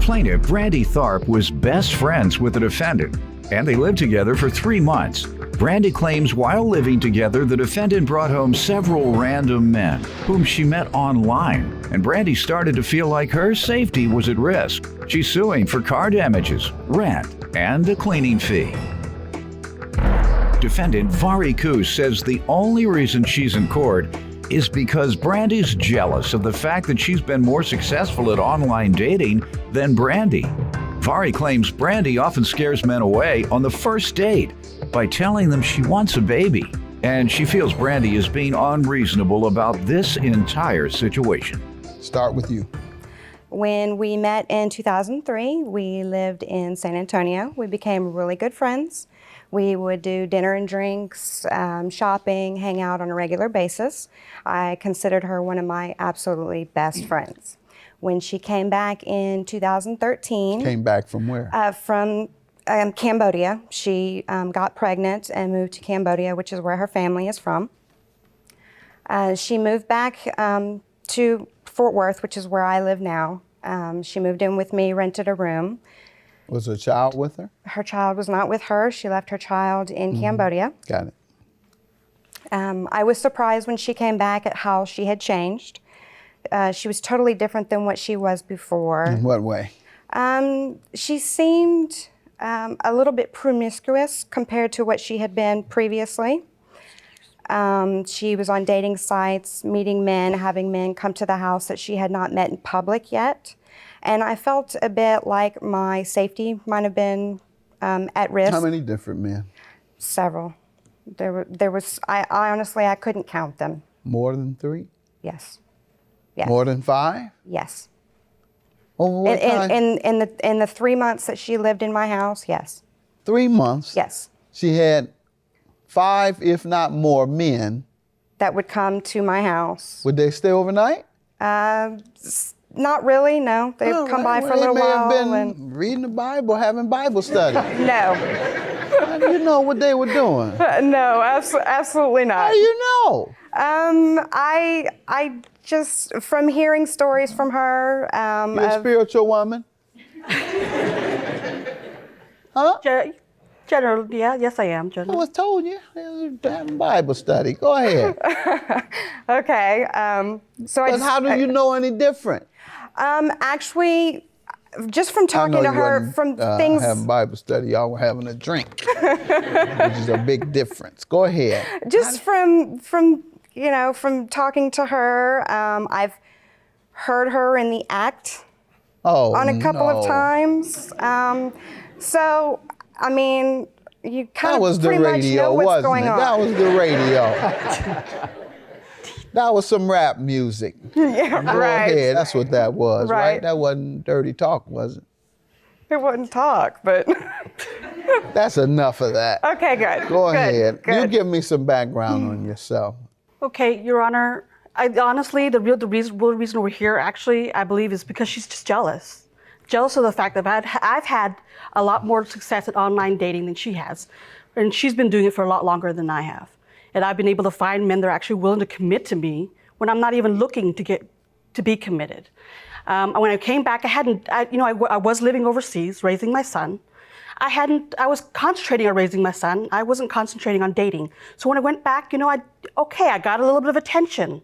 Plaintiff Brandy Tharp was best friends with the defendant, and they lived together for 3 months. Brandy claims while living together, the defendant brought home several random men whom she met online, and Brandy started to feel like her safety was at risk. She's suing for car damages, rent, and a cleaning fee. Defendant Vari Kus says the only reason she's in court is because Brandy's jealous of the fact that she's been more successful at online dating than Brandy. Vari claims Brandy often scares men away on the first date by telling them she wants a baby, and she feels Brandy is being unreasonable about this entire situation. Start with you. When we met in 2003, we lived in San Antonio. We became really good friends. We would do dinner and drinks, shopping, hang out on a regular basis. I considered her one of my absolutely best friends. When she came back in 2013. Came back from where? From Cambodia. She got pregnant and moved to Cambodia, which is where her family is from. She moved back to Fort Worth, which is where I live now. She moved in with me, rented a room. Was her child with her? Her child was not with her. She left her child in Cambodia. Got it. I was surprised when she came back at how she had changed. She was totally different than what she was before. In what way? She seemed a little bit promiscuous compared to what she had been previously. She was on dating sites, meeting men, having men come to the house that she had not met in public yet. And I felt a bit like my safety might have been at risk. How many different men? Several. There was. I honestly, I couldn't count them. More than 3? Yes. Yes. More than 5? Yes. Over what time? In the 3 months that she lived in my house, yes. 3 months? Yes. She had 5, if not more, men. That would come to my house. Would they stay overnight? Not really, no. They'd come by for a little while. They may have been reading the Bible, having Bible study. No. How do you know what they were doing? No, absolutely not. How do you know? I just, from hearing stories from her. You're a spiritual woman? Huh? Generally, yeah, yes I am, General. I was told you. Having Bible study. Go ahead. Okay. So But how do you know any different? Actually, just from talking to her, from things. Having Bible study, y'all were having a drink, which is a big difference. Go ahead. Just from talking to her, I've heard her in the act on a couple of times. So, I mean, you kind of pretty much know what's going on. That was the radio. That was some rap music. Yeah, Go right. ahead. That's what that was, right? Right. That wasn't dirty talk, was it? It wouldn't talk, but. That's enough of that. Okay, good. Go ahead. Good. You give me some background on yourself. Okay, Your Honor, honestly, the real reason we're here, actually, I believe, is because she's just jealous. Jealous of the fact that I've had a lot more success at online dating than she has. And she's been doing it for a lot longer than I have. And I've been able to find men that are actually willing to commit to me when I'm not even looking to be committed. When I came back, I was living overseas, raising my son. I was concentrating on raising my son. I wasn't concentrating on dating. So when I went back, I got a little bit of attention.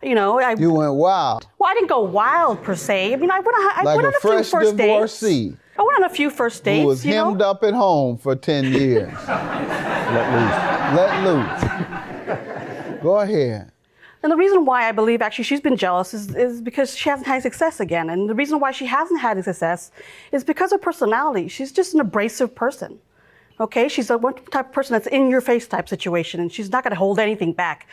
You went wild. Well, I didn't go wild per se. I mean, I went on a few first dates. Divorcee. I went on a few first dates. Who was hemmed up at home for 10 years. Let loose. Go ahead. And the reason why I believe actually she's been jealous is because she hasn't had success again. And the reason why she hasn't had success is because of personality. She's just an abrasive person. Okay? She's a one type of person that's in your face type situation, and she's not going to hold anything back.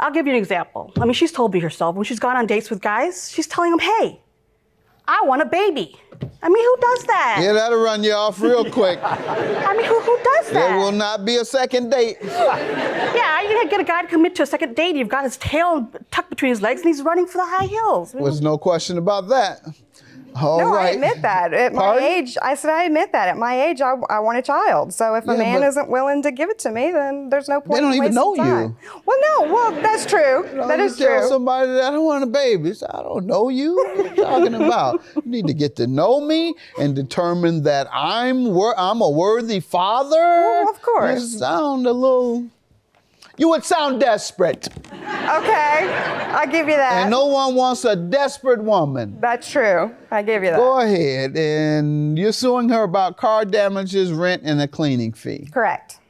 I'll give you an example. I mean, she's told me herself, when she's gone on dates with guys, she's telling them, hey, I want a baby. I mean, who does that? Yeah, that'll run you off real quick. I mean, who does that? There will not be a second date. Yeah, you get a guy to commit to a second date, you've got his tail tucked between his legs, and he's running for the high heels. There's no question about that. All No, right. I admit that. At my Pardon? age, I said I admit that. At my age, I want a child. So if a Yeah, man but- isn't willing to give it to me, then there's no point They don't in even wasting know you. time. Well, no. Well, that's true. That You is tell true. somebody that I don't want a baby. Say, I don't know you. What are you talking about? You need to get to know me and determine that I'm a worthy father. Well, of course. You sound a little. You would sound desperate. Okay, I'll give you that. And no one wants a desperate woman. That's true. I give you that. Go ahead. And you're suing her about car damages, rent, and a cleaning fee. Correct.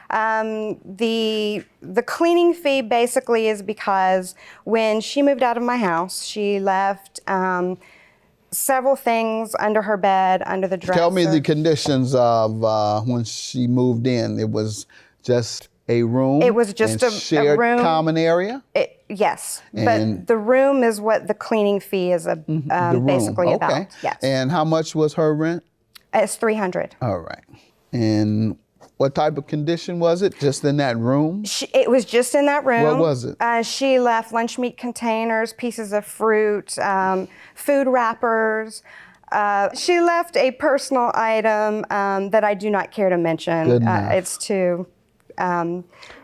The cleaning fee basically is because when she moved out of my house, she left several things under her bed, under the dresser. Tell me the conditions of when she moved in. It was just a room. It was just and a shared room. common area. Yes, And- but the room is what the cleaning fee is The room. basically Okay. about. Yes, And how much was her rent? it's $300. All right. And what type of condition was it? Just in that room? It was just in that room. What was it? She left lunch meat containers, pieces of fruit, food wrappers. She left a personal item that I do not care to mention. Good enough. It's too.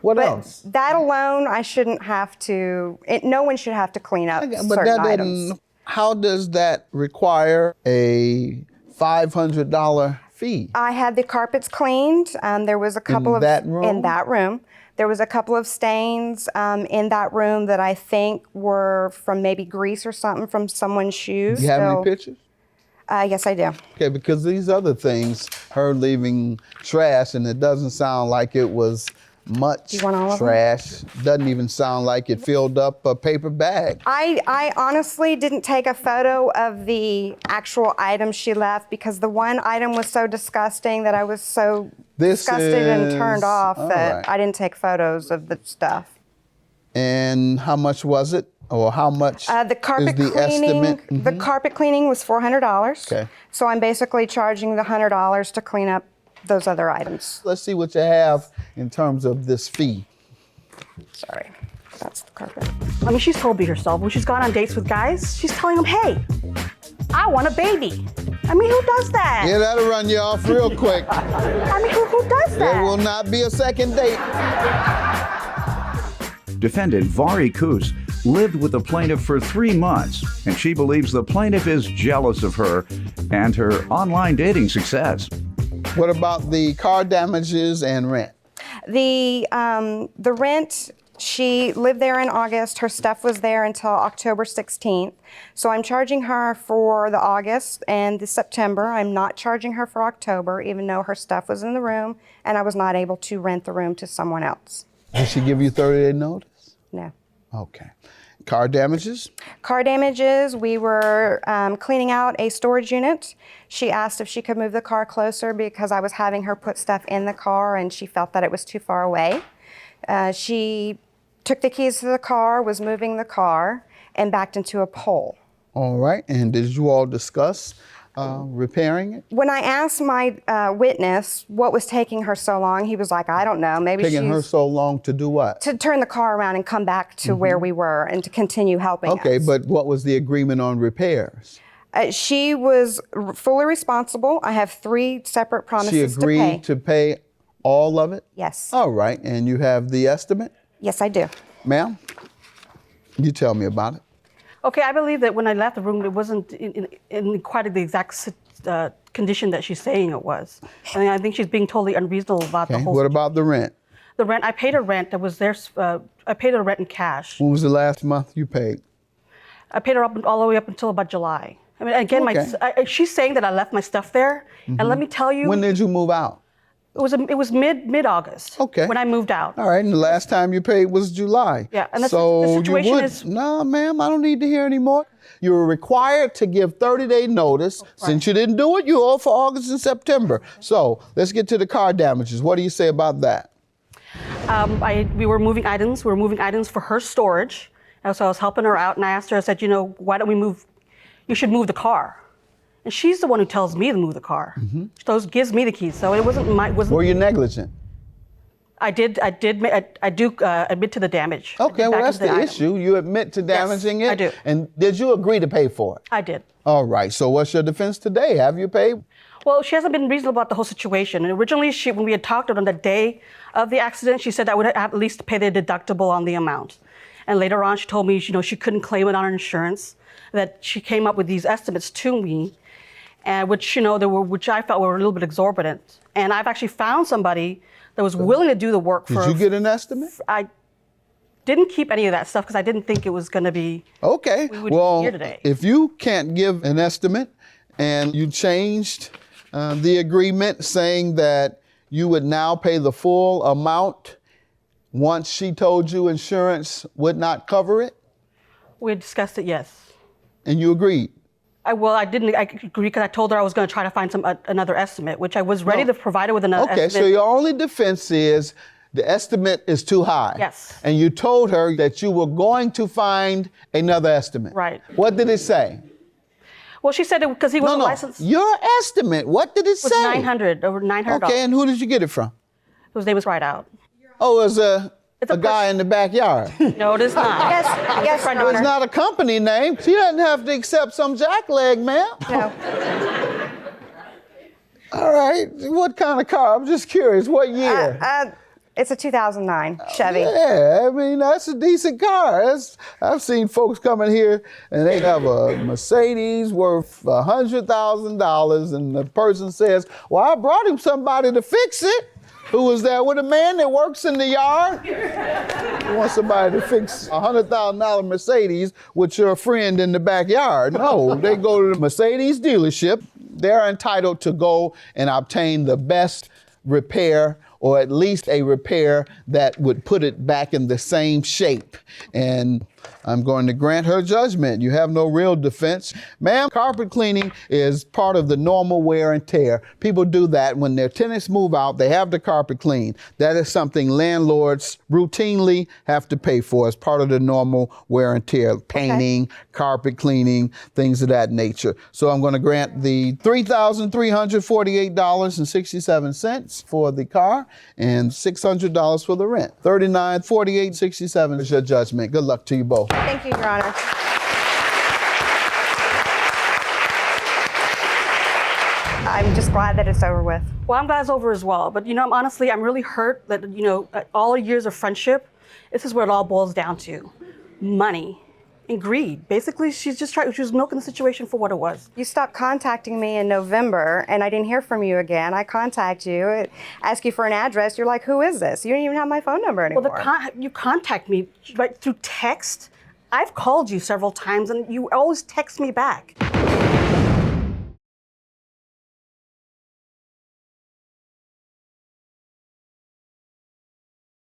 What but else? That alone, I shouldn't have to. No one should have to clean up But certain that items. didn't. How does that require a $500 fee? I had the carpets cleaned. There was a couple of that room? in that room. There was a couple of stains in that room that I think were from maybe grease or something from someone's shoes. Do you have So- any pictures? Yes, I do. Okay, because these other things, her leaving trash, and it doesn't sound like it was much You want all of them? trash. Doesn't even sound like it filled up a paper bag. I honestly didn't take a photo of the actual items she left because the one item was so disgusting that I was so disgusted and turned off all that right. I didn't take photos of the stuff. And how much was it? Or how much The carpet is the cleaning. estimate? The carpet cleaning was $400. Okay. So I'm basically charging the $100 to clean up those other items. Let's see what you have in terms of this fee. Sorry, that's the carpet. I mean, she's told me herself when she's gone on dates with guys, she's telling them, hey, I want a baby. I mean, who does that? Yeah, that'll run you off real quick. I mean, who does that? There will not be a second date. Defendant Vari Kus lived with the plaintiff for 3 months, and she believes the plaintiff is jealous of her and her online dating success. What about the car damages and rent? The rent, she lived there in August. Her stuff was there until October 16th. So I'm charging her for the August and the September. I'm not charging her for October, even though her stuff was in the room and I was not able to rent the room to someone else. Did she give you 30-day notice? No. Okay. Car damages? Car damages, we were cleaning out a storage unit. She asked if she could move the car closer because I was having her put stuff in the car and she felt that it was too far away. She took the keys to the car, was moving the car, and backed into a pole. All right. And did you all discuss repairing it? When I asked my witness what was taking her so long, he was like, I don't know, maybe Taking her she's so long to do what? to turn the car around and come back to where we were and to continue helping Okay, us. but what was the agreement on repairs? She was fully responsible. I have 3 separate She promises to pay. agreed to pay all of it? Yes. All right. And you have the estimate? Yes, I do. Ma'am, you tell me about it. Okay, I believe that when I left the room, it wasn't in quite the exact condition that she's saying it was. I mean, I think she's being totally unreasonable about the Okay. whole. What about the rent? The rent? I paid her rent. That was theirs. I paid her rent in cash. When was the last month you paid? I paid her all the way up until about July. I mean, again, Okay. she's saying that I left my stuff there, and let me tell you, When did you move out? it was mid-August. Okay. When I moved out. All right, and the last time you paid was July. Yeah, and the so situation you would, is- No, ma'am, I don't need to hear anymore. You were required to give 30-day notice. Since you didn't do it, you owe for August and September. So let's get to the car damages. What do you say about that? We were moving items. We were moving items for her storage. And so I was helping her out, and I asked her, I said, why don't we move? You should move the car. And she's the one who tells me to move the car. She gives me the keys. So it wasn't my. Were you negligent? I do admit to the damage. I Okay, did well, back that's into the item. issue. You admit to damaging it? I do. And did you agree to pay for it? I did. All right, so what's your defense today? Have you paid? Well, she hasn't been reasonable about the whole situation. And originally, when we had talked on the day of the accident, she said I would have at least pay the deductible on the amount. And later on, she told me, she couldn't claim it on her insurance, that she came up with these estimates to me, and which I felt were a little bit exorbitant. And I've actually found somebody that was willing to do the work for. Did you get an estimate? I didn't keep any of that stuff because I didn't think it was going to be. Okay. We would Well, be here today. if you can't give an estimate and you changed the agreement saying that you would now pay the full amount once she told you insurance would not cover it, We had discussed it, yes. and you agreed. I agree because I told her I was going to try to find another estimate, which I was ready to provide her with another Okay, estimate. so your only defense is the estimate is too high. Yes. And you told her that you were going to find another estimate. Right. What did it say? Well, she said it because he wasn't No, licensed. your estimate, what did it It was say? over $900. Okay, and who did you get it from? His name was right out. Oh, it was It's a a guy in the backyard. No, it is not. Yes, yes, friend Your of It's Honor. not a company name. She doesn't have to accept some jackleg, ma'am. No. All right, what kind of car? I'm just curious, what year? It's a 2009 Chevy. Yeah, I mean, that's a decent car. I've seen folks come in here and they have a Mercedes worth $100,000 and the person says, well, I brought him somebody to fix it. Who was there with a man that works in the yard? You want somebody to fix a $100,000 Mercedes with your friend in the backyard. No, they go to the Mercedes dealership. They're entitled to go and obtain the best repair, or at least a repair that would put it back in the same shape. And I'm going to grant her judgment. You have no real defense. Ma'am, carpet cleaning is part of the normal wear and tear. People do that when their tenants move out, they have the carpet cleaned. That is something landlords routinely have to pay for as part of the normal wear and tear, painting, carpet cleaning, things of that nature. So I'm going to grant the $3,348.67 for the car and $600 for the rent. $39,48.67 is your judgment. Good luck to you both. Thank you, Your Honor. I'm just glad that it's over with. Well, I'm glad it's over as well. But, I'm really hurt that, all years of friendship, this is where it all boils down to. Money and greed. Basically, she was milking the situation for what it was. You stopped contacting me in November, and I didn't hear from you again. I contact you, ask you for an address. You're like, who is this? You don't even have my phone number anymore. Well, you contact me right through text. I've called you several times, and you always text me back.